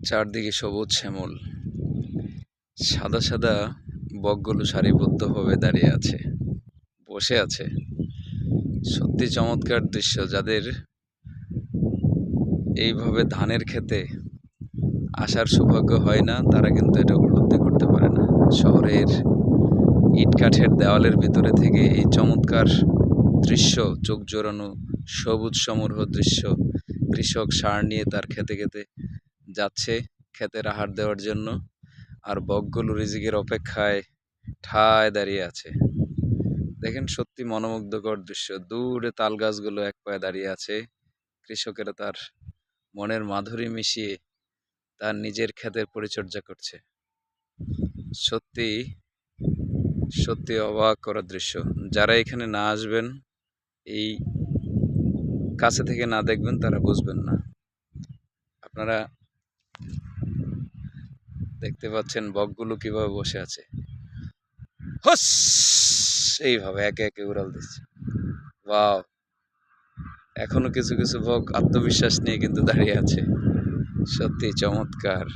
চারদিকে সবুজ শ্যামল, সাদা সাদা বকগুলো সারিবদ্ধভাবে দাঁড়িয়ে আছে, বসে আছে। সত্যি চমৎকার দৃশ্য। যাদের এইভাবে ধানের ক্ষেতে আসার সৌভাগ্য হয় না, তারা কিন্তু এটা উপলব্ধি করতে পারে না। শহরের ইটকাঠের দেওয়ালের ভিতরে থেকে এই চমৎকার দৃশ্য, চোখ জোড়ানো সবুজ সমারোহ দৃশ্য। কৃষক ষাঁড় নিয়ে তার খেতে খেতে যাচ্ছে ক্ষেতের আহার দেওয়ার জন্য, আর বকগুলো রিজিকের অপেক্ষায় ঠায় দাঁড়িয়ে আছে। দেখেন, সত্যি মনোমুগ্ধকর দৃশ্য। দূরে তাল গাছগুলো এক পায়ে দাঁড়িয়ে আছে। কৃষকেরা তার মনের মাধুরী মিশিয়ে তার নিজের ক্ষেতের পরিচর্যা করছে। সত্যি সত্যি অবাক করার দৃশ্য। যারা এখানে না আসবেন, এই কাছে থেকে না দেখবেন, তারা বুঝবেন না। আপনারা দেখতে পাচ্ছেন বকগুলো কিভাবে বসে আছে, হস এইভাবে একে একে উড়াল দিচ্ছে। ওয়াও! এখনো কিছু কিছু বক আত্মবিশ্বাস নিয়ে কিন্তু দাঁড়িয়ে আছে। সত্যি চমৎকার।